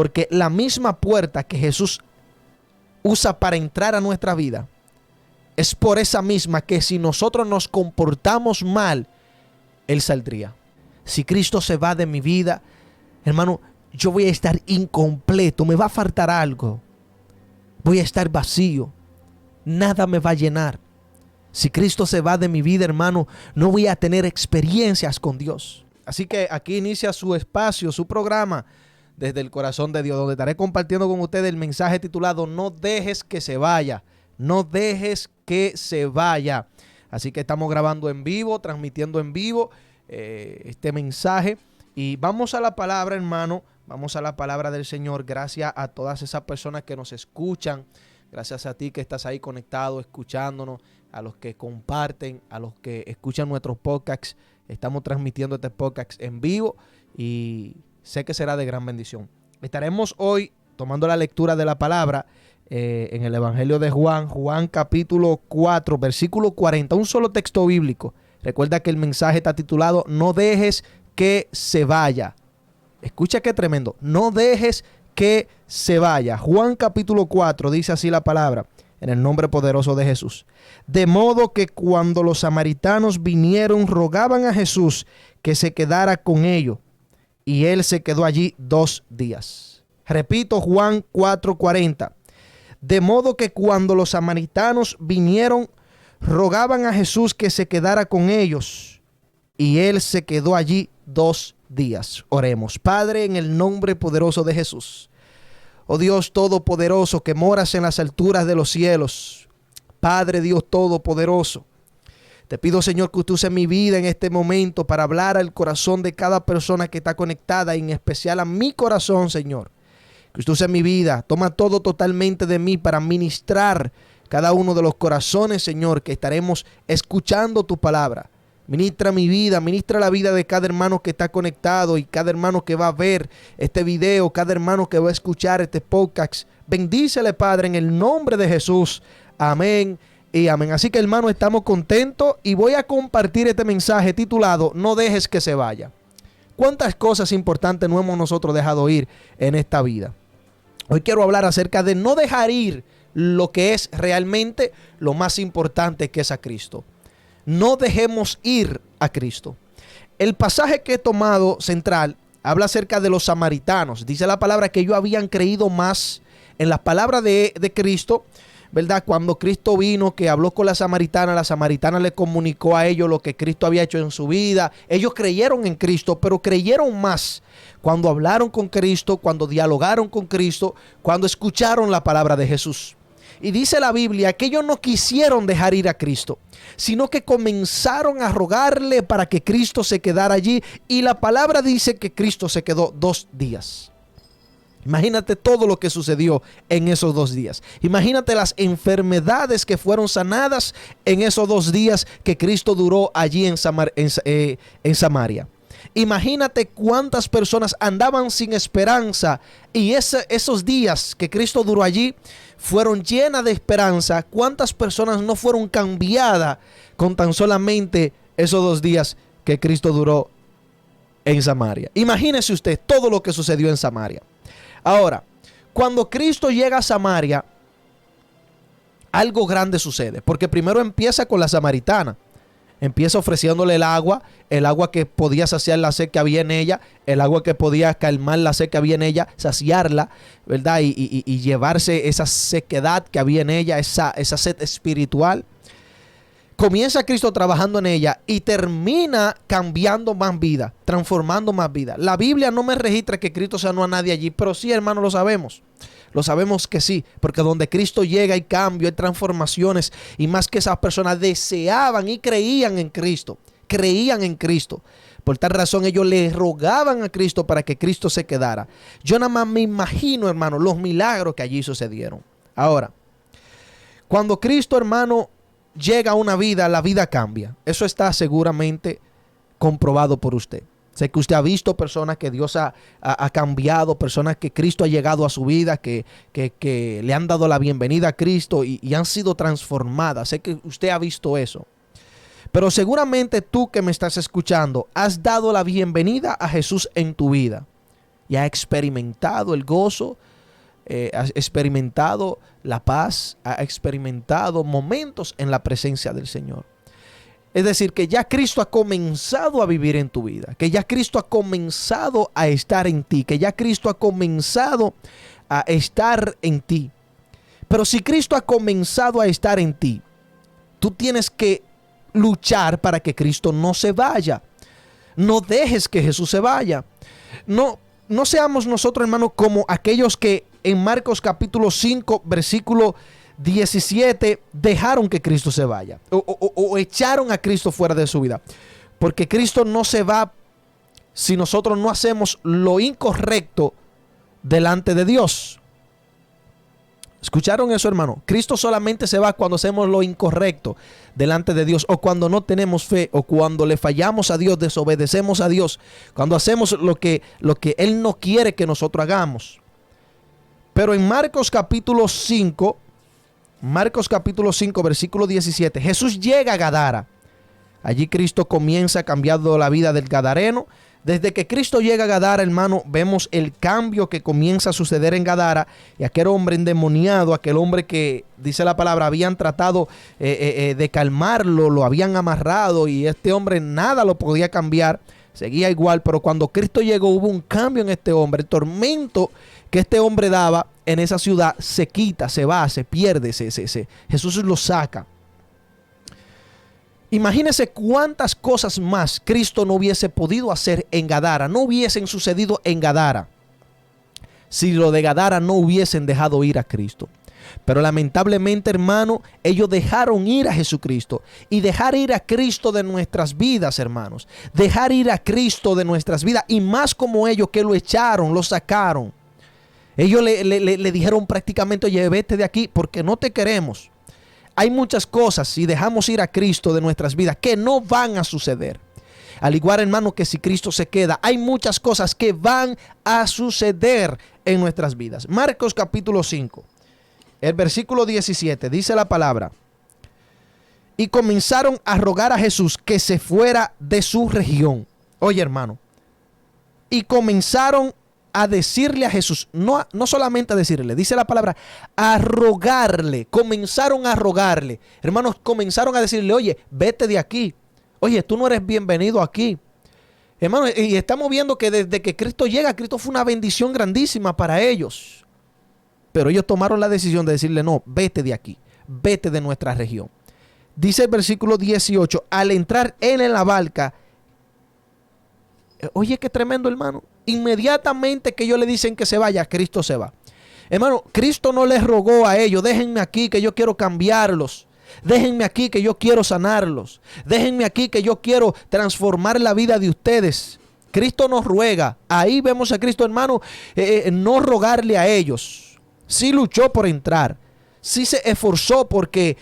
Porque la misma puerta que Jesús usa para entrar a nuestra vida, es por esa misma que si nosotros nos comportamos mal, Él saldría. Si Cristo se va de mi vida, hermano, yo voy a estar incompleto, me va a faltar algo. Voy a estar vacío, nada me va a llenar. Si Cristo se va de mi vida, hermano, no voy a tener experiencias con Dios. Así que aquí inicia su espacio, su programa, Desde el Corazón de Dios, donde estaré compartiendo con ustedes el mensaje titulado No dejes que se vaya, no dejes que se vaya. Así que estamos grabando en vivo, transmitiendo en vivo este mensaje. Y vamos a la palabra, hermano, vamos a la palabra del Señor. Gracias a todas esas personas que nos escuchan. Gracias a ti que estás ahí conectado, escuchándonos, a los que comparten, a los que escuchan nuestros podcasts. Estamos transmitiendo este podcast en vivo y sé que será de gran bendición. Estaremos hoy tomando la lectura de la palabra en el Evangelio de Juan, Juan capítulo 4, versículo 40, un solo texto bíblico. Recuerda que el mensaje está titulado No dejes que se vaya. Escucha qué tremendo. No dejes que se vaya. Juan capítulo 4 dice así la palabra, en el nombre poderoso de Jesús. De modo que cuando los samaritanos vinieron, rogaban a Jesús que se quedara con ellos, y él se quedó allí 2 días. Repito, Juan 4:40. De modo que cuando los samaritanos vinieron, rogaban a Jesús que se quedara con ellos, y él se quedó allí 2 días. Oremos. Padre, en el nombre poderoso de Jesús. Oh Dios todopoderoso, que moras en las alturas de los cielos. Padre Dios todopoderoso, te pido, Señor, que usted use mi vida en este momento para hablar al corazón de cada persona que está conectada, y en especial a mi corazón, Señor. Que usted use mi vida, toma todo totalmente de mí para ministrar cada uno de los corazones, Señor, que estaremos escuchando tu palabra. Ministra mi vida, ministra la vida de cada hermano que está conectado y cada hermano que va a ver este video, cada hermano que va a escuchar este podcast. Bendícele, Padre, en el nombre de Jesús. Amén y amén. Así que, hermano, estamos contentos y voy a compartir este mensaje titulado No dejes que se vaya. ¿Cuántas cosas importantes no hemos nosotros dejado ir en esta vida? Hoy quiero hablar acerca de no dejar ir lo que es realmente lo más importante, que es a Cristo. No dejemos ir a Cristo. El pasaje que he tomado central habla acerca de los samaritanos. Dice la palabra que ellos habían creído más en las palabras de Cristo, ¿verdad? Cuando Cristo vino, que habló con la samaritana le comunicó a ellos lo que Cristo había hecho en su vida. Ellos creyeron en Cristo, pero creyeron más cuando hablaron con Cristo, cuando dialogaron con Cristo, cuando escucharon la palabra de Jesús. Y dice la Biblia que ellos no quisieron dejar ir a Cristo, sino que comenzaron a rogarle para que Cristo se quedara allí. Y la palabra dice que Cristo se quedó 2 días. Imagínate todo lo que sucedió en esos 2 días. Imagínate las enfermedades que fueron sanadas en esos 2 días que Cristo duró allí en Samaria. Imagínate cuántas personas andaban sin esperanza, y esos días que Cristo duró allí fueron llenas de esperanza. ¿Cuántas personas no fueron cambiadas con tan solamente esos 2 días que Cristo duró en Samaria? Imagínese usted todo lo que sucedió en Samaria. Ahora, cuando Cristo llega a Samaria, algo grande sucede, porque primero empieza con la samaritana. Empieza ofreciéndole el agua que podía saciar la sed que había en ella, el agua que podía calmar la sed que había en ella, saciarla, ¿verdad? Y llevarse esa sequedad que había en ella, esa sed espiritual. Comienza Cristo trabajando en ella y termina cambiando más vida, transformando más vida. La Biblia no me registra que Cristo sanó a nadie allí, pero sí, hermano, lo sabemos. Lo sabemos que sí, porque donde Cristo llega hay cambio, hay transformaciones, y más que esas personas deseaban y creían en Cristo. Creían en Cristo. Por tal razón ellos le rogaban a Cristo para que Cristo se quedara. Yo nada más me imagino, hermano, los milagros que allí sucedieron. Ahora, cuando Cristo, hermano, llega a una vida, la vida cambia. Eso está seguramente comprobado por usted. Sé que usted ha visto personas que Dios ha cambiado, personas que Cristo ha llegado a su vida, que le han dado la bienvenida a Cristo y han sido transformadas. Sé que usted ha visto eso. Pero seguramente tú que me estás escuchando, has dado la bienvenida a Jesús en tu vida. y ha experimentado el gozo, ha experimentado la paz, ha experimentado momentos en la presencia del Señor. Es decir, que ya Cristo ha comenzado a vivir en tu vida, que ya Cristo ha comenzado a estar en ti, que ya Cristo ha comenzado a estar en ti. Pero si Cristo ha comenzado a estar en ti, tú tienes que luchar para que Cristo no se vaya. No dejes que Jesús se vaya. No seamos nosotros, hermanos, como aquellos que en Marcos capítulo 5, versículo 17, dejaron que Cristo se vaya o echaron a Cristo fuera de su vida. Porque Cristo no se va si nosotros no hacemos lo incorrecto delante de Dios. ¿Escucharon eso, hermano? Cristo solamente se va cuando hacemos lo incorrecto delante de Dios, o cuando no tenemos fe, o cuando le fallamos a Dios, desobedecemos a Dios, cuando hacemos lo que Él no quiere que nosotros hagamos. Pero en Marcos capítulo 5, versículo 17, Jesús llega a Gadara. Allí Cristo comienza cambiando la vida del gadareno. Desde que Cristo llega a Gadara, hermano, vemos el cambio que comienza a suceder en Gadara. Y aquel hombre endemoniado, aquel hombre que, dice la palabra, habían tratado de calmarlo, lo habían amarrado, y este hombre nada lo podía cambiar, seguía igual. Pero cuando Cristo llegó, hubo un cambio en este hombre. El tormento que este hombre daba en esa ciudad se quita, se va, se pierde, Jesús lo saca. Imagínense cuántas cosas más Cristo no hubiese podido hacer en Gadara, no hubiesen sucedido en Gadara, si lo de Gadara no hubiesen dejado ir a Cristo. Pero lamentablemente, hermano, ellos dejaron ir a Jesucristo. Y dejar ir a Cristo de nuestras vidas, hermanos, dejar ir a Cristo de nuestras vidas, y más como ellos, que lo echaron, lo sacaron. Ellos le dijeron prácticamente: oye, vete de aquí porque no te queremos. Hay muchas cosas, si dejamos ir a Cristo de nuestras vidas, que no van a suceder. Al igual, hermano, que si Cristo se queda, hay muchas cosas que van a suceder en nuestras vidas. Marcos capítulo 5, el versículo 17, dice la palabra: y comenzaron a rogar a Jesús que se fuera de su región. Oye, hermano, y comenzaron a decirle a Jesús, no solamente a decirle, dice la palabra, a rogarle. Comenzaron a rogarle, hermanos, comenzaron a decirle: oye, vete de aquí, oye, tú no eres bienvenido aquí. Hermano, y estamos viendo que desde que Cristo llega, Cristo fue una bendición grandísima para ellos. Pero ellos tomaron la decisión de decirle: no, vete de aquí, vete de nuestra región. Dice el versículo 18, al entrar él en la barca, oye, qué tremendo, hermano. Inmediatamente que ellos le dicen que se vaya, Cristo se va. Hermano, Cristo no les rogó a ellos: déjenme aquí que yo quiero cambiarlos. Déjenme aquí que yo quiero sanarlos. Déjenme aquí que yo quiero transformar la vida de ustedes. Cristo nos ruega. Ahí vemos a Cristo, hermano, no rogarle a ellos. Sí luchó por entrar. Sí se esforzó porque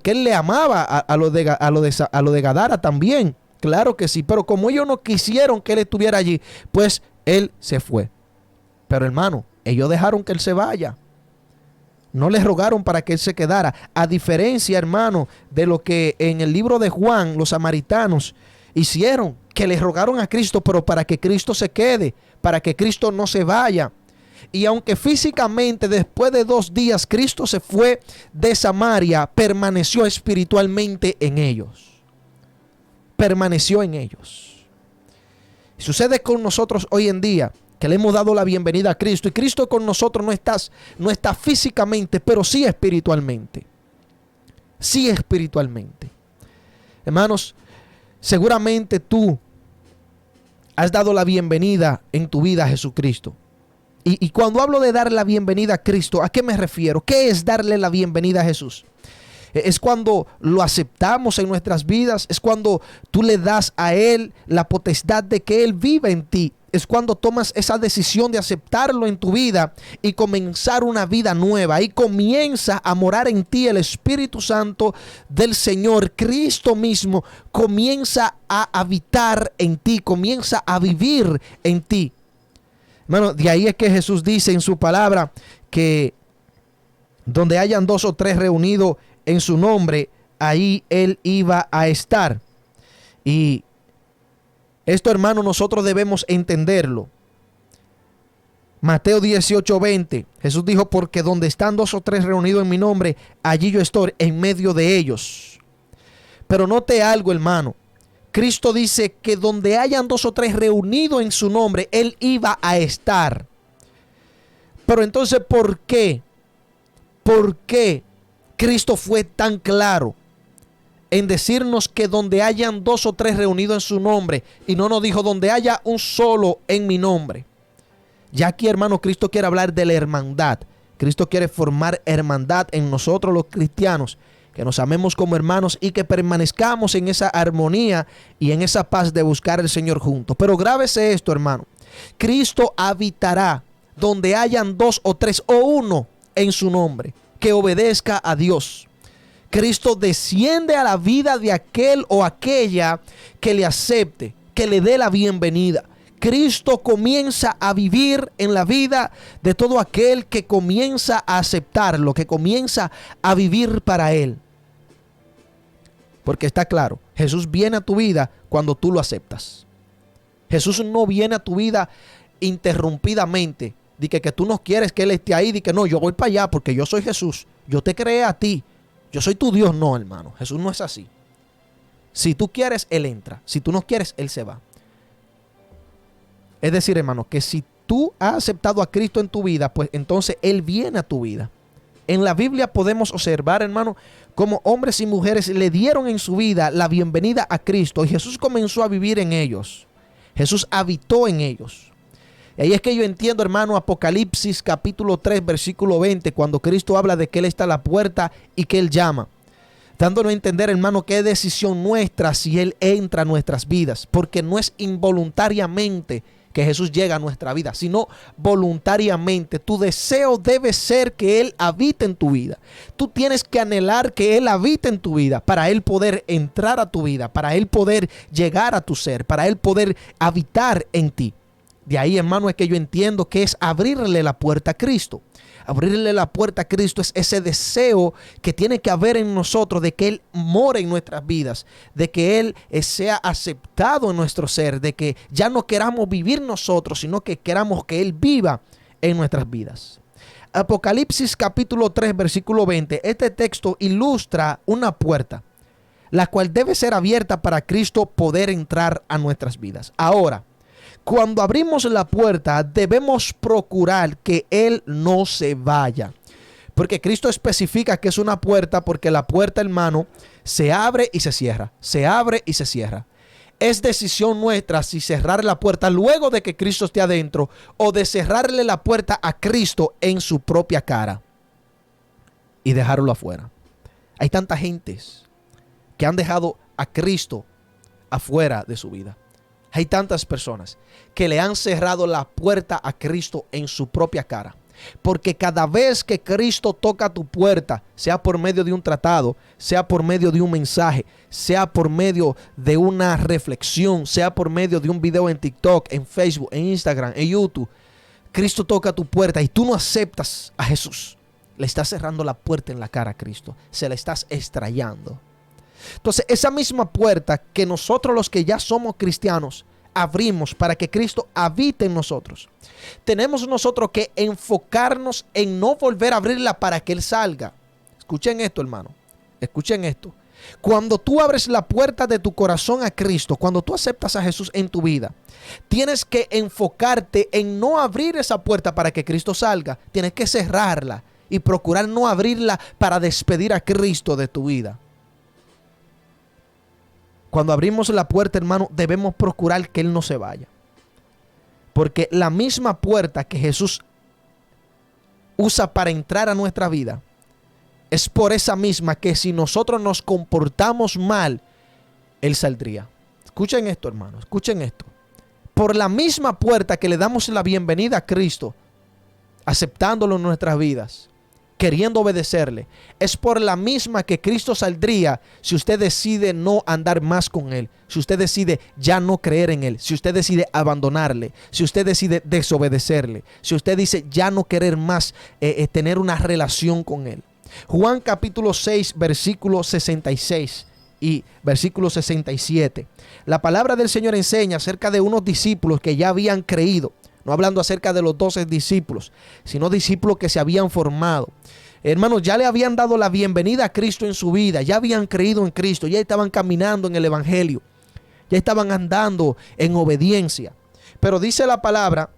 Él le amaba a lo de Gadara también. Claro que sí, pero como ellos no quisieron que Él estuviera allí, pues Él se fue. Pero, hermano, ellos dejaron que Él se vaya. No les rogaron para que Él se quedara. A diferencia, hermano, de lo que en el libro de Juan los samaritanos hicieron, que les rogaron a Cristo, pero para que Cristo se quede, para que Cristo no se vaya. Y aunque físicamente después de 2 días Cristo se fue de Samaria, permaneció espiritualmente en ellos. Permaneció en ellos. Sucede con nosotros hoy en día, que le hemos dado la bienvenida a Cristo, y Cristo con nosotros no está físicamente, pero sí espiritualmente. Sí espiritualmente. Hermanos, seguramente tú has dado la bienvenida en tu vida a Jesucristo. Y cuando hablo de dar la bienvenida a Cristo, ¿a qué me refiero? ¿Qué es darle la bienvenida a Jesús? Es cuando lo aceptamos en nuestras vidas. Es cuando tú le das a Él la potestad de que Él viva en ti. Es cuando tomas esa decisión de aceptarlo en tu vida y comenzar una vida nueva. Ahí comienza a morar en ti el Espíritu Santo del Señor. Cristo mismo comienza a habitar en ti, comienza a vivir en ti. Hermano, de ahí es que Jesús dice en su palabra que donde hayan 2 o 3 reunidos en su nombre, ahí Él iba a estar. Y esto, hermano, nosotros debemos entenderlo. Mateo 18:20. Jesús dijo, porque donde están dos o tres reunidos en mi nombre, allí yo estoy en medio de ellos. Pero note algo, hermano. Cristo dice que donde hayan dos o tres reunidos en su nombre, Él iba a estar. Pero entonces, ¿por qué? ¿Por qué Cristo fue tan claro en decirnos que donde hayan dos o tres reunidos en su nombre, y no nos dijo donde haya un solo en mi nombre? Ya aquí, hermano, Cristo quiere hablar de la hermandad. Cristo quiere formar hermandad en nosotros los cristianos, que nos amemos como hermanos y que permanezcamos en esa armonía y en esa paz de buscar al Señor juntos. Pero grábese esto, hermano. Cristo habitará donde hayan dos o tres o uno en su nombre, que obedezca a Dios. Cristo desciende a la vida de aquel o aquella que le acepte, que le dé la bienvenida. Cristo comienza a vivir en la vida de todo aquel que comienza a aceptarlo, que comienza a vivir para Él. Porque está claro, Jesús viene a tu vida cuando tú lo aceptas. Jesús no viene a tu vida interrumpidamente. De que tú no quieres que Él esté ahí, de que no, yo voy para allá porque yo soy Jesús. Yo te creé a ti. Yo soy tu Dios. No, hermano. Jesús no es así. Si tú quieres, Él entra. Si tú no quieres, Él se va. Es decir, hermano, que si tú has aceptado a Cristo en tu vida, pues entonces Él viene a tu vida. En la Biblia podemos observar, hermano, cómo hombres y mujeres le dieron en su vida la bienvenida a Cristo y Jesús comenzó a vivir en ellos. Jesús habitó en ellos. Y ahí es que yo entiendo, hermano, Apocalipsis capítulo 3, versículo 20, cuando Cristo habla de que Él está a la puerta y que Él llama. Dándonos a entender, hermano, que es decisión nuestra si Él entra a nuestras vidas. Porque no es involuntariamente que Jesús llega a nuestra vida, sino voluntariamente. Tu deseo debe ser que Él habite en tu vida. Tú tienes que anhelar que Él habite en tu vida para Él poder entrar a tu vida, para Él poder llegar a tu ser, para Él poder habitar en ti. De ahí, hermano, es que yo entiendo que es abrirle la puerta a Cristo. Abrirle la puerta a Cristo es ese deseo que tiene que haber en nosotros de que Él more en nuestras vidas, de que Él sea aceptado en nuestro ser, de que ya no queramos vivir nosotros, sino que queramos que Él viva en nuestras vidas. Apocalipsis capítulo 3, versículo 20. Este texto ilustra una puerta, la cual debe ser abierta para Cristo poder entrar a nuestras vidas. Ahora, cuando abrimos la puerta, debemos procurar que Él no se vaya. Porque Cristo especifica que es una puerta porque la puerta, hermano, se abre y se cierra. Se abre y se cierra. Es decisión nuestra si cerrar la puerta luego de que Cristo esté adentro o de cerrarle la puerta a Cristo en su propia cara y dejarlo afuera. Hay tanta gentes que han dejado a Cristo afuera de su vida. Hay tantas personas que le han cerrado la puerta a Cristo en su propia cara. Porque cada vez que Cristo toca tu puerta, sea por medio de un tratado, sea por medio de un mensaje, sea por medio de una reflexión, sea por medio de un video en TikTok, en Facebook, en Instagram, en YouTube, Cristo toca tu puerta y tú no aceptas a Jesús. Le estás cerrando la puerta en la cara a Cristo. Se la estás extrayendo. Entonces, esa misma puerta que nosotros los que ya somos cristianos abrimos para que Cristo habite en nosotros, tenemos nosotros que enfocarnos en no volver a abrirla para que Él salga. Escuchen esto, hermano. Escuchen esto. Cuando tú abres la puerta de tu corazón a Cristo, cuando tú aceptas a Jesús en tu vida, tienes que enfocarte en no abrir esa puerta para que Cristo salga. Tienes que cerrarla y procurar no abrirla para despedir a Cristo de tu vida. Cuando abrimos la puerta, hermano, debemos procurar que Él no se vaya. Porque la misma puerta que Jesús usa para entrar a nuestra vida, es por esa misma que si nosotros nos comportamos mal, Él saldría. Escuchen esto, hermano, escuchen esto. Por la misma puerta que le damos la bienvenida a Cristo, aceptándolo en nuestras vidas, queriendo obedecerle, es por la misma que Cristo saldría si usted decide no andar más con Él, si usted decide ya no creer en Él, si usted decide abandonarle, si usted decide desobedecerle, si usted dice ya no querer más tener una relación con Él. Juan capítulo 6, versículo 66 y versículo 67. La palabra del Señor enseña acerca de unos discípulos que ya habían creído, no hablando acerca de los 12 discípulos, sino discípulos que se habían formado. Hermanos, ya le habían dado la bienvenida a Cristo en su vida, ya habían creído en Cristo, ya estaban caminando en el Evangelio, ya estaban andando en obediencia. Pero dice la palabra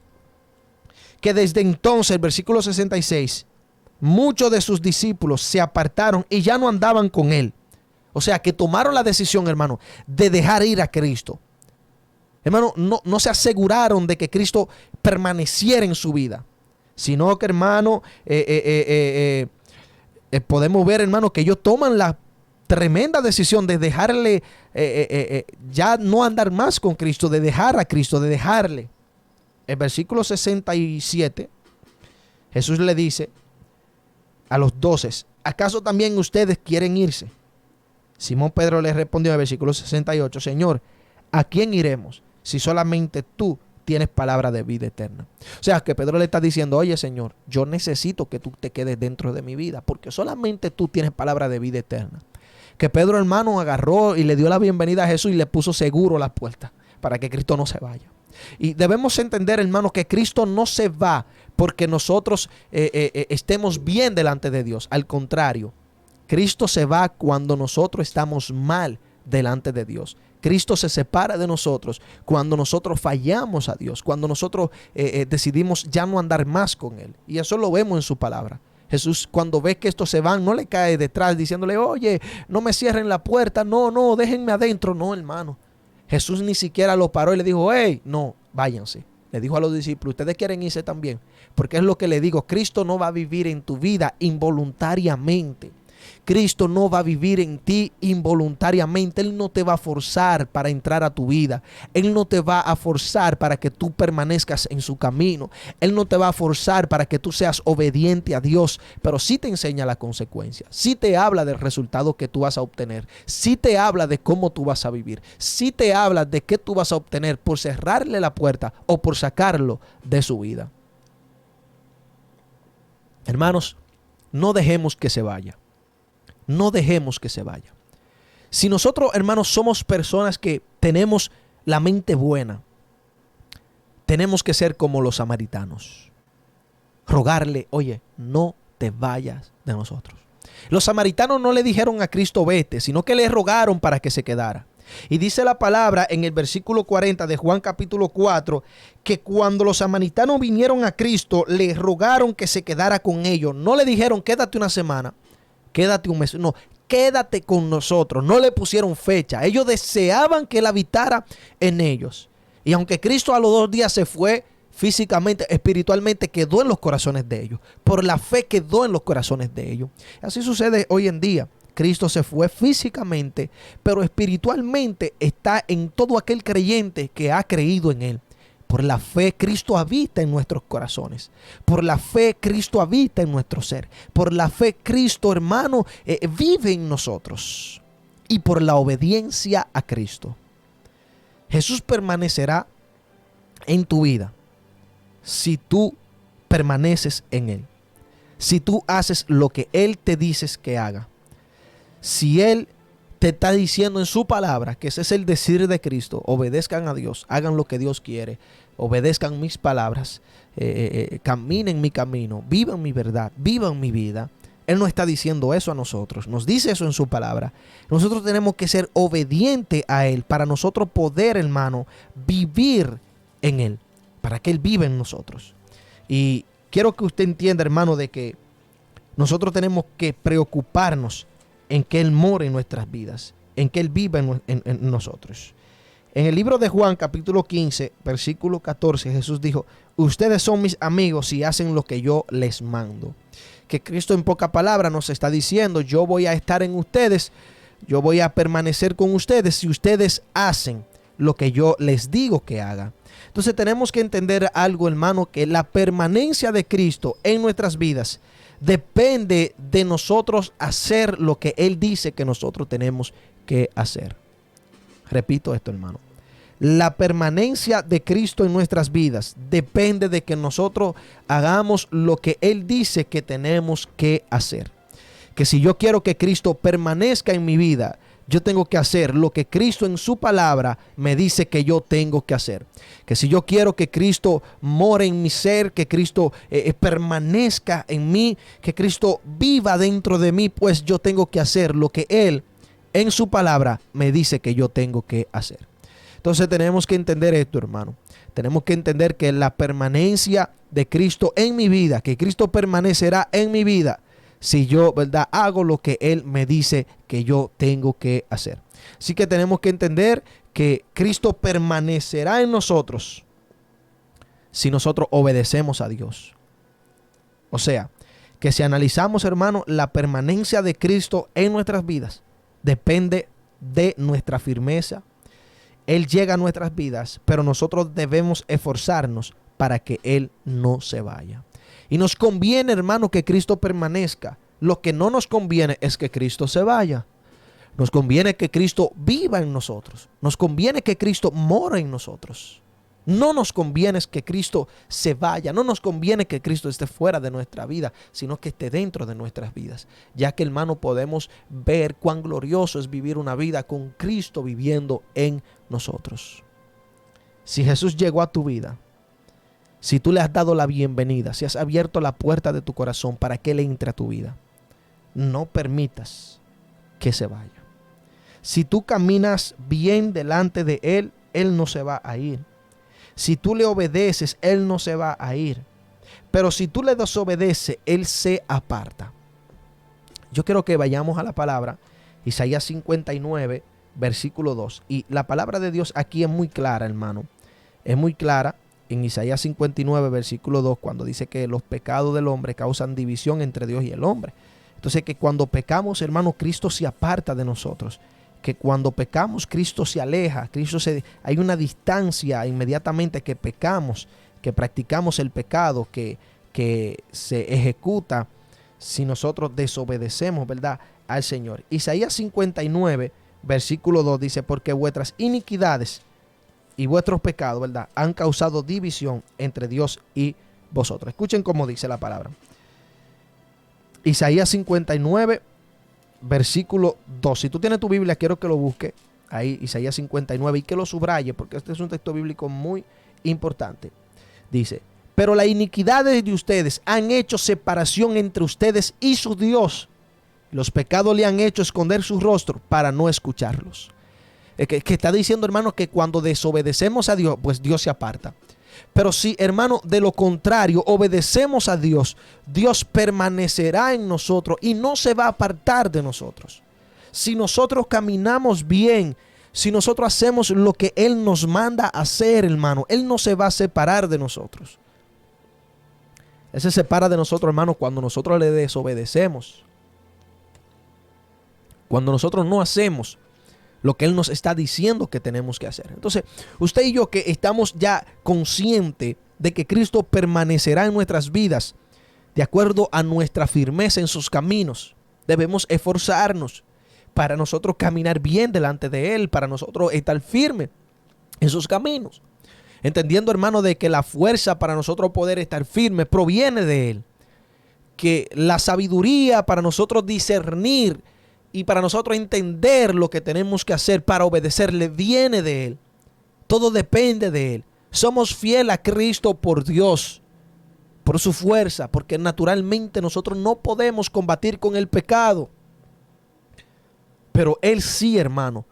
que desde entonces, el versículo 66, muchos de sus discípulos se apartaron y ya no andaban con él. O sea, que tomaron la decisión, hermano, de dejar ir a Cristo. Hermano, no se aseguraron de que Cristo permaneciera en su vida, sino que, hermano, podemos ver, hermano, que ellos toman la tremenda decisión de dejarle, ya no andar más con Cristo, de dejar a Cristo, de dejarle. El versículo 67, Jesús le dice a los 12, ¿acaso también ustedes quieren irse? Simón Pedro le respondió en el versículo 68, Señor, ¿a quién iremos si solamente tú tienes palabra de vida eterna? O sea, que Pedro le está diciendo, oye, Señor, yo necesito que tú te quedes dentro de mi vida, porque solamente tú tienes palabra de vida eterna. Que Pedro, hermano, agarró y le dio la bienvenida a Jesús y le puso seguro las puertas para que Cristo no se vaya. Y debemos entender, hermano, que Cristo no se va porque nosotros estemos bien delante de Dios. Al contrario, Cristo se va cuando nosotros estamos mal delante de Dios. Cristo se separa de nosotros cuando nosotros fallamos a Dios, cuando nosotros decidimos ya no andar más con Él. Y eso lo vemos en su palabra. Jesús, cuando ve que estos se van, no le cae detrás diciéndole, oye, no me cierren la puerta, no, déjenme adentro. No, hermano. Jesús ni siquiera lo paró y le dijo, hey, no, váyanse. Le dijo a los discípulos, ustedes quieren irse también. Porque es lo que le digo, Cristo no va a vivir en tu vida involuntariamente. Cristo no va a vivir en ti involuntariamente. Él no te va a forzar para entrar a tu vida. Él no te va a forzar para que tú permanezcas en su camino. Él no te va a forzar para que tú seas obediente a Dios. Pero sí te enseña la consecuencia. Sí te habla del resultado que tú vas a obtener. Sí te habla de cómo tú vas a vivir. Sí te habla de qué tú vas a obtener por cerrarle la puerta o por sacarlo de su vida. Hermanos, no dejemos que se vaya. No dejemos que se vaya. Si nosotros, hermanos, somos personas que tenemos la mente buena, tenemos que ser como los samaritanos. Rogarle, oye, no te vayas de nosotros. Los samaritanos no le dijeron a Cristo vete, sino que le rogaron para que se quedara. Y dice la palabra en el versículo 40 de Juan capítulo 4, que cuando los samaritanos vinieron a Cristo, le rogaron que se quedara con ellos. No le dijeron quédate una semana, quédate un mes. No, quédate con nosotros. No le pusieron fecha. Ellos deseaban que Él habitara en ellos. Y aunque Cristo a los 2 días se fue, físicamente, espiritualmente quedó en los corazones de ellos. Por la fe quedó en los corazones de ellos. Así sucede hoy en día. Cristo se fue físicamente, pero espiritualmente está en todo aquel creyente que ha creído en Él. Por la fe, Cristo habita en nuestros corazones. Por la fe, Cristo habita en nuestro ser. Por la fe, Cristo, hermano, vive en nosotros. Y por la obediencia a Cristo, Jesús permanecerá en tu vida si tú permaneces en Él. Si tú haces lo que Él te dice que haga. Si Él te está diciendo en su palabra, que ese es el decir de Cristo, obedezcan a Dios, hagan lo que Dios quiere, obedezcan mis palabras, caminen mi camino, vivan mi verdad, vivan mi vida. Él no está diciendo eso a nosotros, nos dice eso en su palabra. Nosotros tenemos que ser obedientes a Él para nosotros poder, hermano, vivir en Él, para que Él viva en nosotros. Y quiero que usted entienda, hermano, de que nosotros tenemos que preocuparnos en que Él more en nuestras vidas, en que Él viva en nosotros. En el libro de Juan, capítulo 15, versículo 14, Jesús dijo, ustedes son mis amigos si hacen lo que yo les mando. Que Cristo en pocas palabras nos está diciendo, yo voy a estar en ustedes, yo voy a permanecer con ustedes si ustedes hacen lo que yo les digo que hagan. Entonces tenemos que entender algo, hermano, que la permanencia de Cristo en nuestras vidas depende de nosotros hacer lo que Él dice que nosotros tenemos que hacer. Repito esto, hermano. La permanencia de Cristo en nuestras vidas depende de que nosotros hagamos lo que Él dice que tenemos que hacer. Que si yo quiero que Cristo permanezca en mi vida, Yo tengo que hacer lo que Cristo en su palabra me dice que yo tengo que hacer. Que si yo quiero que Cristo more en mi ser, que Cristo permanezca en mí, que Cristo viva dentro de mí, pues yo tengo que hacer lo que Él en su palabra me dice que yo tengo que hacer. Entonces tenemos que entender esto, hermano. Tenemos que entender que la permanencia de Cristo en mi vida, que Cristo permanecerá en mi vida, si yo, ¿verdad?, hago lo que Él me dice que yo tengo que hacer. Así que tenemos que entender que Cristo permanecerá en nosotros si nosotros obedecemos a Dios. O sea, que si analizamos, hermano, la permanencia de Cristo en nuestras vidas depende de nuestra firmeza. Él llega a nuestras vidas, pero nosotros debemos esforzarnos para que Él no se vaya. Y nos conviene, hermano, que Cristo permanezca. Lo que no nos conviene es que Cristo se vaya. Nos conviene que Cristo viva en nosotros. Nos conviene que Cristo mora en nosotros. No nos conviene que Cristo se vaya. No nos conviene que Cristo esté fuera de nuestra vida, sino que esté dentro de nuestras vidas. Ya que, hermano, podemos ver cuán glorioso es vivir una vida con Cristo viviendo en nosotros. Si Jesús llegó a tu vida, si tú le has dado la bienvenida, si has abierto la puerta de tu corazón para que Él entre a tu vida, no permitas que se vaya. Si tú caminas bien delante de Él, Él no se va a ir. Si tú le obedeces, Él no se va a ir. Pero si tú le desobedeces, Él se aparta. Yo quiero que vayamos a la palabra, Isaías 59, versículo 2. Y la palabra de Dios aquí es muy clara, hermano. Es muy clara. En Isaías 59, versículo 2, cuando dice que los pecados del hombre causan división entre Dios y el hombre. Entonces, que cuando pecamos, hermano, Cristo se aparta de nosotros. Que cuando pecamos, Cristo se aleja. Hay una distancia inmediatamente que pecamos, que practicamos el pecado, que se ejecuta si nosotros desobedecemos, ¿verdad?, al Señor. Isaías 59, versículo 2 dice, porque vuestras iniquidades y vuestros pecados, ¿verdad?, han causado división entre Dios y vosotros. Escuchen cómo dice la palabra. Isaías 59, versículo 2. Si tú tienes tu Biblia, quiero que lo busques ahí, Isaías 59, y que lo subraye, porque este es un texto bíblico muy importante. Dice, pero las iniquidades de ustedes han hecho separación entre ustedes y su Dios. Los pecados le han hecho esconder su rostro para no escucharlos. Que está diciendo, hermano, que cuando desobedecemos a Dios, pues Dios se aparta. Pero si, hermano, de lo contrario, obedecemos a Dios, Dios permanecerá en nosotros y no se va a apartar de nosotros. Si nosotros caminamos bien, si nosotros hacemos lo que Él nos manda hacer, hermano, Él no se va a separar de nosotros. Él se separa de nosotros, hermano, cuando nosotros le desobedecemos. Cuando nosotros no hacemos lo que Él nos está diciendo que tenemos que hacer. Entonces, usted y yo, que estamos ya conscientes de que Cristo permanecerá en nuestras vidas de acuerdo a nuestra firmeza en sus caminos, debemos esforzarnos para nosotros caminar bien delante de Él, para nosotros estar firmes en sus caminos. Entendiendo, hermano, de que la fuerza para nosotros poder estar firmes proviene de Él. Que la sabiduría para nosotros discernir y para nosotros entender lo que tenemos que hacer para obedecerle viene de Él. Todo depende de Él. Somos fieles a Cristo por Dios, por su fuerza, porque naturalmente nosotros no podemos combatir con el pecado. Pero Él sí, hermano.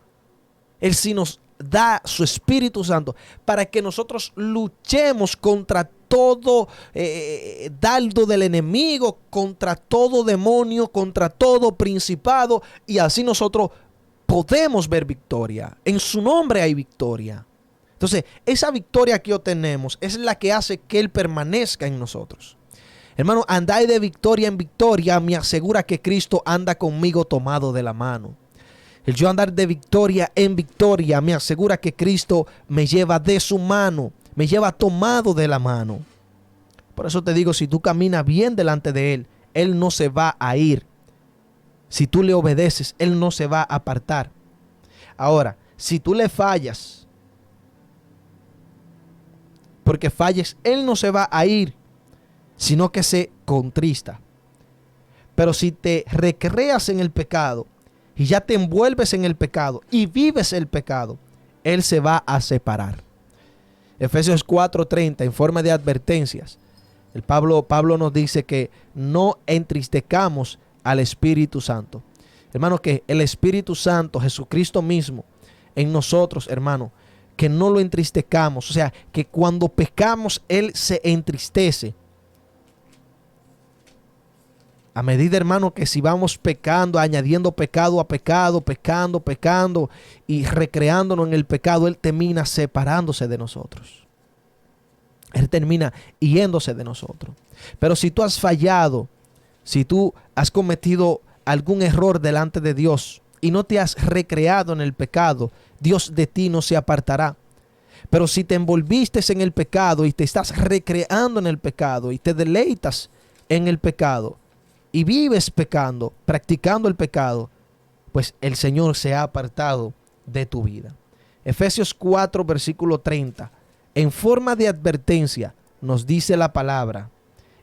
Él sí nos da su Espíritu Santo para que nosotros luchemos contra todo dardo del enemigo, contra todo demonio, contra todo principado, y así nosotros podemos ver victoria. En su nombre hay victoria. Entonces, esa victoria que obtenemos es la que hace que Él permanezca en nosotros. Hermano, andar de victoria en victoria me asegura que Cristo anda conmigo tomado de la mano. El yo andar de victoria en victoria me asegura que Cristo me lleva de su mano, me lleva tomado de la mano. Por eso te digo, si tú caminas bien delante de Él, Él no se va a ir. Si tú le obedeces, Él no se va a apartar. Ahora, si tú le fallas, porque falles, Él no se va a ir, sino que se contrista. Pero si te recreas en el pecado, y ya te envuelves en el pecado y vives el pecado, Él se va a separar. Efesios 4:30, en forma de advertencias, Pablo nos dice que no entristezcamos al Espíritu Santo. Hermano, que el Espíritu Santo, Jesucristo mismo, en nosotros, hermano, que no lo entristezcamos. O sea, que cuando pecamos, Él se entristece. A medida, hermano, que si vamos pecando, añadiendo pecado a pecado, pecando y recreándonos en el pecado, Él termina separándose de nosotros. Él termina yéndose de nosotros. Pero si tú has fallado, si tú has cometido algún error delante de Dios y no te has recreado en el pecado, Dios de ti no se apartará. Pero si te envolviste en el pecado y te estás recreando en el pecado y te deleitas en el pecado y vives pecando, practicando el pecado, pues el Señor se ha apartado de tu vida. Efesios 4, versículo 30. En forma de advertencia nos dice la palabra: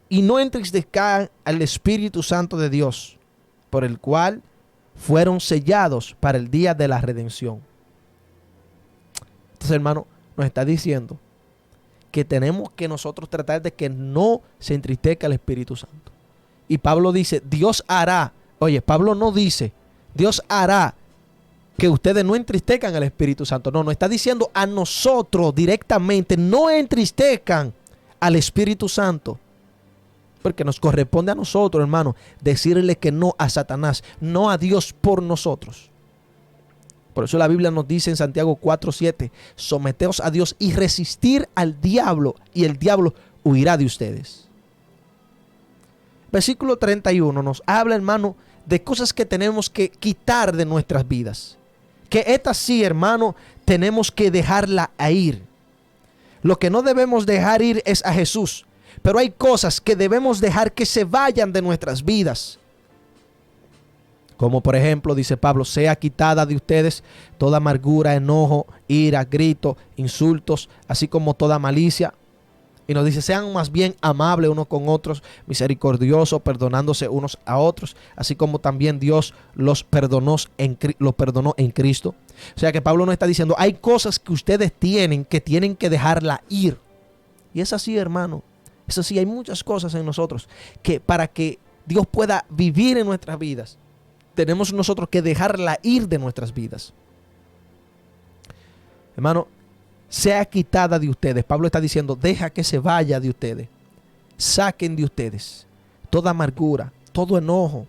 y no entristezcan al Espíritu Santo de Dios, por el cual fueron sellados para el día de la redención. Entonces, hermano, nos está diciendo que tenemos que nosotros tratar de que no se entristezca el Espíritu Santo. Y Pablo dice, Dios hará. Oye, Pablo no dice, Dios hará que ustedes no entristezcan al Espíritu Santo. No, nos está diciendo a nosotros directamente, no entristezcan al Espíritu Santo. Porque nos corresponde a nosotros, hermano, decirle que no a Satanás, no a Dios por nosotros. Por eso la Biblia nos dice en Santiago 4:7, someteos a Dios y resistir al diablo, y el diablo huirá de ustedes. Versículo 31 nos habla, hermano, de cosas que tenemos que quitar de nuestras vidas. Que esta sí, hermano, tenemos que dejarla ir. Lo que no debemos dejar ir es a Jesús. Pero hay cosas que debemos dejar que se vayan de nuestras vidas. Como por ejemplo, dice Pablo, sea quitada de ustedes toda amargura, enojo, ira, grito, insultos, así como toda malicia. Y nos dice, sean más bien amables unos con otros, misericordiosos, perdonándose unos a otros, así como también Dios los perdonó en Cristo. O sea que Pablo nos está diciendo, hay cosas que ustedes tienen que dejarla ir. Y es así, hermano. Eso sí, hay muchas cosas en nosotros que para que Dios pueda vivir en nuestras vidas, tenemos nosotros que dejarla ir de nuestras vidas. Hermano, sea quitada de ustedes. Pablo está diciendo, deja que se vaya de ustedes. Saquen de ustedes toda amargura, todo enojo,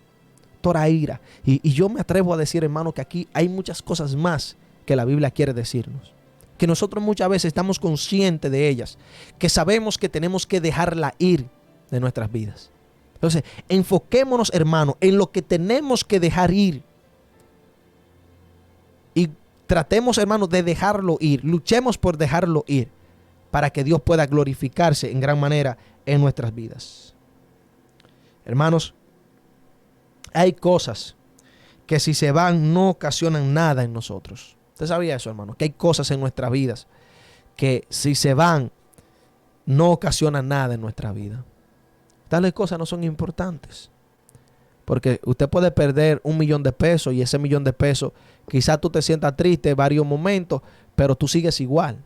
toda ira. Y yo me atrevo a decir, hermano, que aquí hay muchas cosas más que la Biblia quiere decirnos. Que nosotros muchas veces estamos conscientes de ellas, que sabemos que tenemos que dejarla ir de nuestras vidas. Entonces, enfoquémonos, hermano, en lo que tenemos que dejar ir. Y tratemos, hermano, de dejarlo ir. Luchemos por dejarlo ir para que Dios pueda glorificarse en gran manera en nuestras vidas. Hermanos, hay cosas que si se van no ocasionan nada en nosotros. ¿Usted sabía eso, hermano? Que hay cosas en nuestras vidas que si se van no ocasionan nada en nuestra vida. Tales cosas no son importantes. Porque usted puede perder $1,000,000 de pesos y ese $1,000,000 de pesos quizás tú te sientas triste varios momentos, pero tú sigues igual.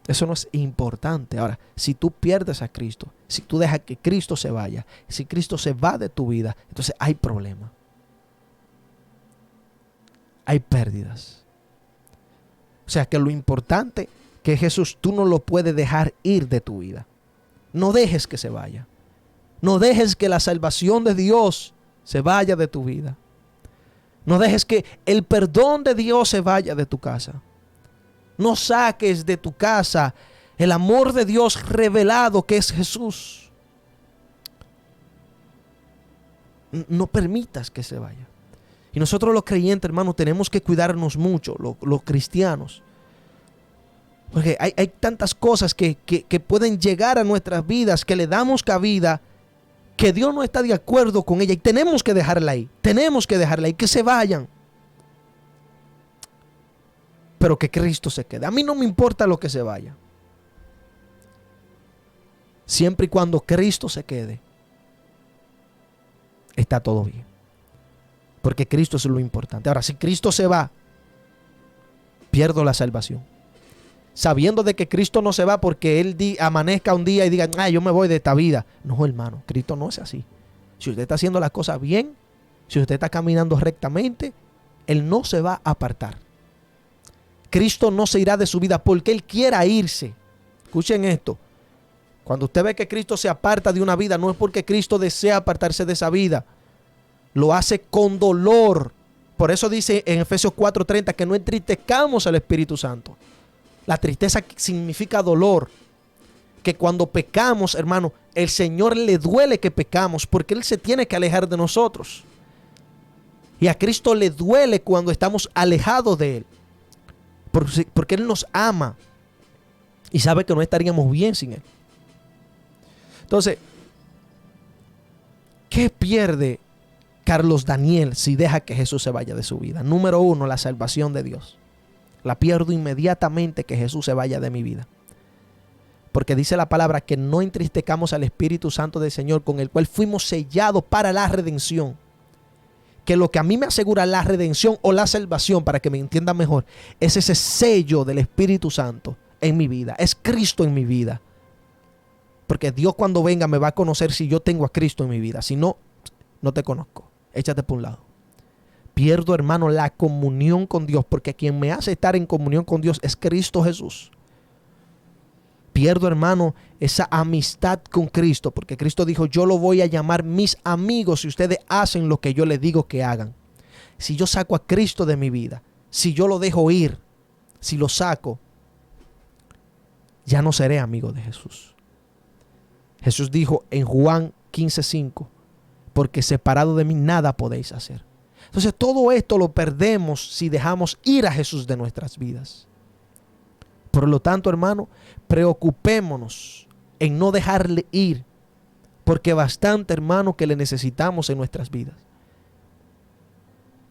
Eso no es importante. Ahora, si tú pierdes a Cristo, si tú dejas que Cristo se vaya, si Cristo se va de tu vida, entonces hay problema. Hay pérdidas. O sea que lo importante que Jesús tú no lo puedes dejar ir de tu vida. No dejes que se vaya. No dejes que la salvación de Dios se vaya de tu vida. No dejes que el perdón de Dios se vaya de tu casa. No saques de tu casa el amor de Dios revelado que es Jesús. No permitas que se vaya. Y nosotros los creyentes, hermanos, tenemos que cuidarnos mucho, los cristianos. Porque hay tantas cosas que pueden llegar a nuestras vidas, que le damos cabida, que Dios no está de acuerdo con ella. Y tenemos que dejarla ahí. Tenemos que dejarla ahí, que se vayan. Pero que Cristo se quede. A mí no me importa lo que se vaya. Siempre y cuando Cristo se quede, está todo bien. Porque Cristo es lo importante. Ahora, si Cristo se va, pierdo la salvación. Sabiendo de que Cristo no se va porque Él amanezca un día y diga, yo me voy de esta vida. No, hermano, Cristo no es así. Si usted está haciendo las cosas bien, si usted está caminando rectamente, Él no se va a apartar. Cristo no se irá de su vida porque Él quiera irse. Escuchen esto. Cuando usted ve que Cristo se aparta de una vida, no es porque Cristo desea apartarse de esa vida. Lo hace con dolor. Por eso dice en Efesios 4:30 que no entristezcamos al Espíritu Santo. La tristeza significa dolor. Que cuando pecamos, hermano, el Señor le duele que pecamos porque Él se tiene que alejar de nosotros. Y a Cristo le duele cuando estamos alejados de Él. Porque Él nos ama y sabe que no estaríamos bien sin Él. Entonces, ¿qué pierde Carlos Daniel si deja que Jesús se vaya de su vida? Número 1, la salvación de Dios. La pierdo inmediatamente que Jesús se vaya de mi vida. Porque dice la palabra que no entristezcamos al Espíritu Santo del Señor, con el cual fuimos sellados para la redención. Que lo que a mí me asegura la redención o la salvación, para que me entiendan mejor, es ese sello del Espíritu Santo en mi vida. Es Cristo en mi vida. Porque Dios cuando venga me va a conocer si yo tengo a Cristo en mi vida. Si no, no te conozco. Échate por un lado. Pierdo, hermano, la comunión con Dios, porque quien me hace estar en comunión con Dios es Cristo Jesús. Pierdo, hermano, esa amistad con Cristo, porque Cristo dijo, yo lo voy a llamar mis amigos si ustedes hacen lo que yo les digo que hagan. Si yo saco a Cristo de mi vida, si yo lo dejo ir, si lo saco, ya no seré amigo de Jesús. Jesús dijo en Juan 15:5, porque separado de mí nada podéis hacer. Entonces todo esto lo perdemos si dejamos ir a Jesús de nuestras vidas. Por lo tanto, hermano, preocupémonos en no dejarle ir, porque bastante, hermano, que le necesitamos en nuestras vidas.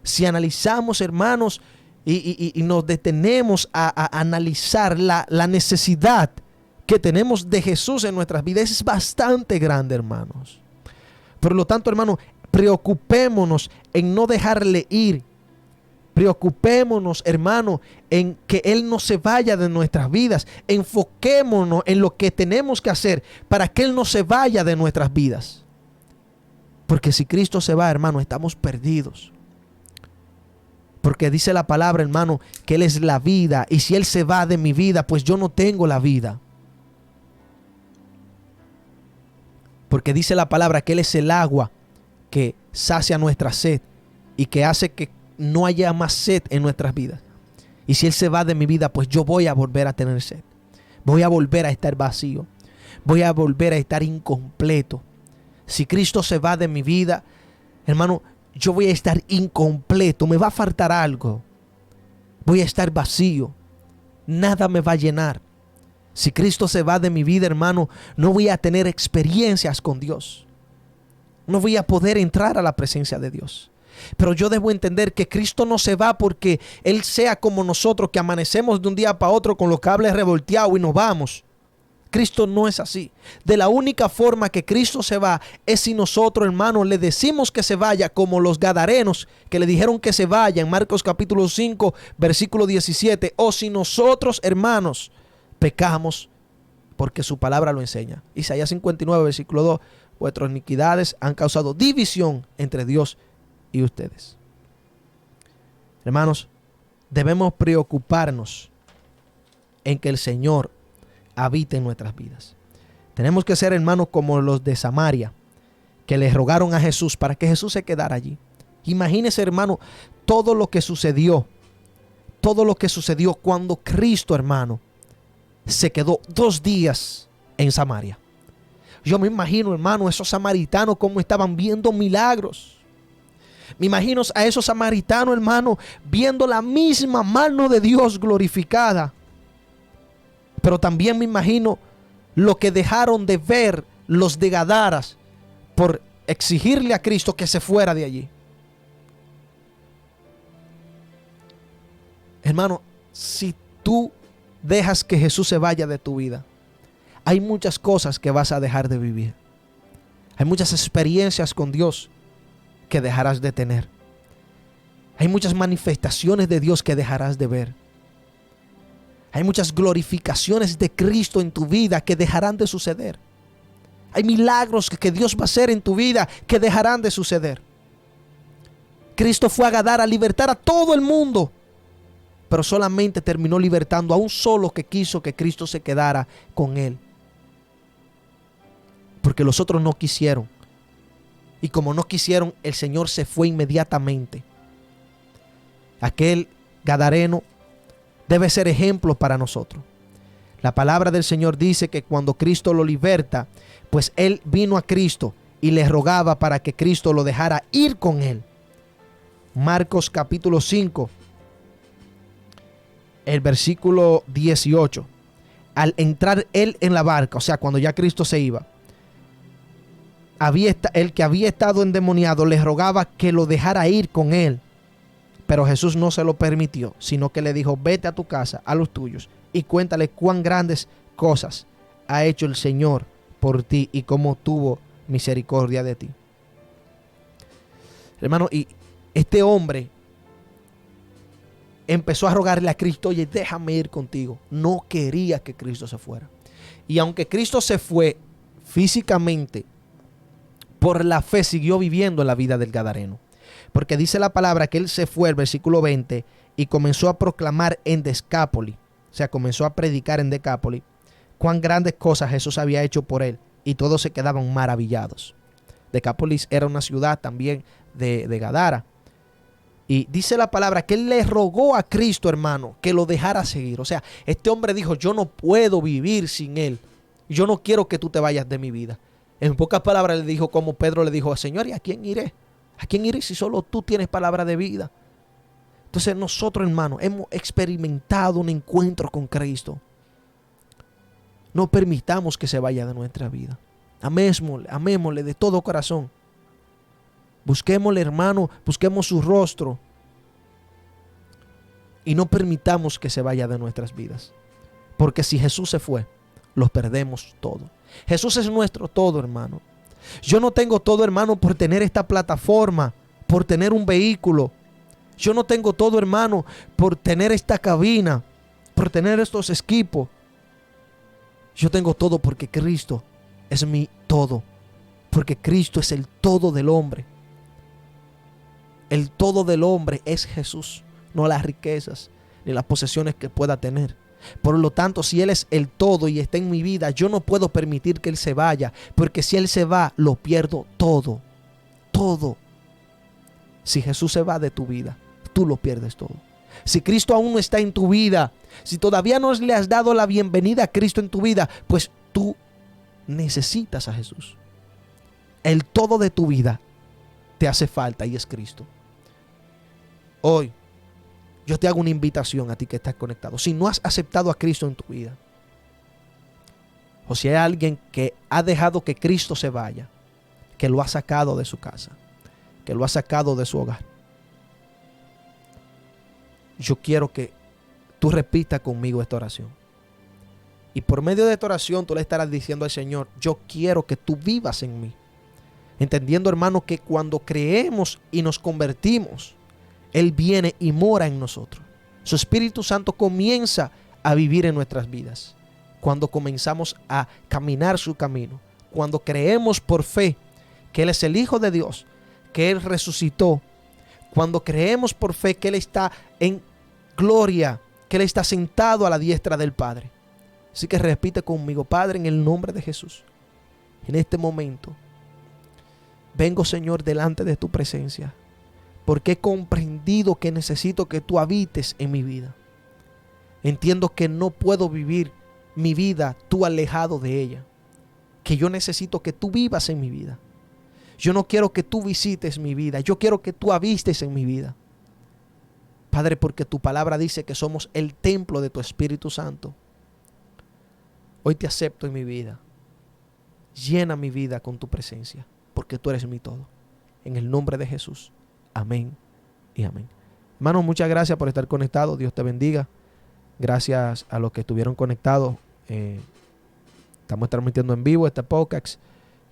Si analizamos, hermanos, y nos detenemos a analizar la necesidad que tenemos de Jesús en nuestras vidas, es bastante grande, hermanos. Por lo tanto, hermano, preocupémonos en no dejarle ir. Preocupémonos, hermano, en que Él no se vaya de nuestras vidas. Enfoquémonos en lo que tenemos que hacer para que Él no se vaya de nuestras vidas. Porque si Cristo se va, hermano, estamos perdidos. Porque dice la palabra, hermano, que Él es la vida. Y si Él se va de mi vida, pues yo no tengo la vida. Porque dice la palabra que Él es el agua que sacia nuestra sed y que hace que no haya más sed en nuestras vidas. Y si Él se va de mi vida, pues yo voy a volver a tener sed. Voy a volver a estar vacío. Voy a volver a estar incompleto. Si Cristo se va de mi vida, hermano, yo voy a estar incompleto. Me va a faltar algo. Voy a estar vacío. Nada me va a llenar. Si Cristo se va de mi vida, hermano, no voy a tener experiencias con Dios. No voy a poder entrar a la presencia de Dios. Pero yo debo entender que Cristo no se va porque Él sea como nosotros, que amanecemos de un día para otro con los cables revolteados y nos vamos. Cristo no es así. De la única forma que Cristo se va es si nosotros, hermanos, le decimos que se vaya, como los gadarenos que le dijeron que se vaya en Marcos capítulo 5, versículo 17. O si nosotros, hermanos, pecamos, porque su palabra lo enseña. Isaías 59, versículo 2. Vuestras iniquidades han causado división entre Dios y ustedes. Hermanos, debemos preocuparnos en que el Señor habite en nuestras vidas. Tenemos que ser, hermanos, como los de Samaria, que le rogaron a Jesús para que Jesús se quedara allí. Imagínese, hermano, todo lo que sucedió cuando Cristo, hermano, se quedó 2 días en Samaria. Yo me imagino, hermano, esos samaritanos cómo estaban viendo milagros. Me imagino a esos samaritanos, hermano, viendo la misma mano de Dios glorificada. Pero también me imagino lo que dejaron de ver los de Gadaras por exigirle a Cristo que se fuera de allí. Hermano, si tú dejas que Jesús se vaya de tu vida, hay muchas cosas que vas a dejar de vivir. Hay muchas experiencias con Dios que dejarás de tener. Hay muchas manifestaciones de Dios que dejarás de ver. Hay muchas glorificaciones de Cristo en tu vida que dejarán de suceder. Hay milagros que Dios va a hacer en tu vida que dejarán de suceder. Cristo fue a Gadara a libertar a todo el mundo, pero solamente terminó libertando a un solo que quiso que Cristo se quedara con él. Porque los otros no quisieron. Y como no quisieron, el Señor se fue inmediatamente. Aquel gadareno debe ser ejemplo para nosotros. La palabra del Señor dice que cuando Cristo lo liberta, pues él vino a Cristo y le rogaba para que Cristo lo dejara ir con él. Marcos capítulo 5, el versículo 18. Al entrar él en la barca, o sea, cuando ya Cristo se iba, el que había estado endemoniado le rogaba que lo dejara ir con él. Pero Jesús no se lo permitió, sino que le dijo: vete a tu casa, a los tuyos, y cuéntale cuán grandes cosas ha hecho el Señor por ti y cómo tuvo misericordia de ti. Hermano, y este hombre empezó a rogarle a Cristo: oye, déjame ir contigo. No quería que Cristo se fuera. Y aunque Cristo se fue físicamente, por la fe siguió viviendo en la vida del gadareno. Porque dice la palabra que él se fue, el versículo 20, y comenzó a proclamar en Decápolis. O sea, comenzó a predicar en Decápolis cuán grandes cosas Jesús había hecho por él. Y todos se quedaban maravillados. Decápolis era una ciudad también de Gadara. Y dice la palabra que él le rogó a Cristo, hermano, que lo dejara seguir. O sea, este hombre dijo: yo no puedo vivir sin él. Yo no quiero que tú te vayas de mi vida. En pocas palabras le dijo, como Pedro le dijo: Señor, ¿y a quién iré? ¿A quién iré si solo tú tienes palabra de vida? Entonces nosotros, hermanos, hemos experimentado un encuentro con Cristo. No permitamos que se vaya de nuestra vida. Amémosle de todo corazón. Busquémosle, hermano, busquemos su rostro. Y no permitamos que se vaya de nuestras vidas. Porque si Jesús se fue, los perdemos todo. Jesús es nuestro todo, hermano. Yo no tengo todo, hermano, por tener esta plataforma, por tener un vehículo. Yo no tengo todo, hermano, por tener esta cabina, por tener estos equipos. Yo tengo todo porque Cristo es mi todo. Porque Cristo es el todo del hombre. El todo del hombre es Jesús, no las riquezas ni las posesiones que pueda tener. Por lo tanto, si Él es el todo y está en mi vida, yo no puedo permitir que Él se vaya, porque si Él se va, lo pierdo todo. Todo. Si Jesús se va de tu vida, tú lo pierdes todo. Si Cristo aún no está en tu vida, si todavía no le has dado la bienvenida a Cristo en tu vida, pues tú necesitas a Jesús. El todo de tu vida te hace falta y es Cristo. Hoy yo te hago una invitación a ti que estás conectado. Si no has aceptado a Cristo en tu vida, o si hay alguien que ha dejado que Cristo se vaya, que lo ha sacado de su casa, que lo ha sacado de su hogar, yo quiero que tú repitas conmigo esta oración. Y por medio de esta oración tú le estarás diciendo al Señor: yo quiero que tú vivas en mí. Entendiendo, hermano, que cuando creemos y nos convertimos, Él viene y mora en nosotros. Su Espíritu Santo comienza a vivir en nuestras vidas. Cuando comenzamos a caminar su camino. Cuando creemos por fe que Él es el Hijo de Dios, que Él resucitó. Cuando creemos por fe que Él está en gloria, que Él está sentado a la diestra del Padre. Así que repite conmigo: Padre, en el nombre de Jesús, en este momento, vengo, Señor, delante de tu presencia. Porque he comprendido que necesito que tú habites en mi vida. Entiendo que no puedo vivir mi vida tú alejado de ella. Que yo necesito que tú vivas en mi vida. Yo no quiero que tú visites mi vida. Yo quiero que tú habites en mi vida. Padre, porque tu palabra dice que somos el templo de tu Espíritu Santo. Hoy te acepto en mi vida. Llena mi vida con tu presencia. Porque tú eres mi todo. En el nombre de Jesús. Amén y amén. Hermanos, muchas gracias por estar conectados. Dios te bendiga. Gracias a los que estuvieron conectados. Estamos transmitiendo en vivo este podcast,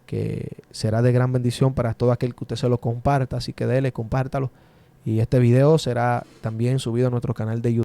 que será de gran bendición para todo aquel que usted se lo comparta. Así que dele, compártalo. Y este video será también subido a nuestro canal de YouTube.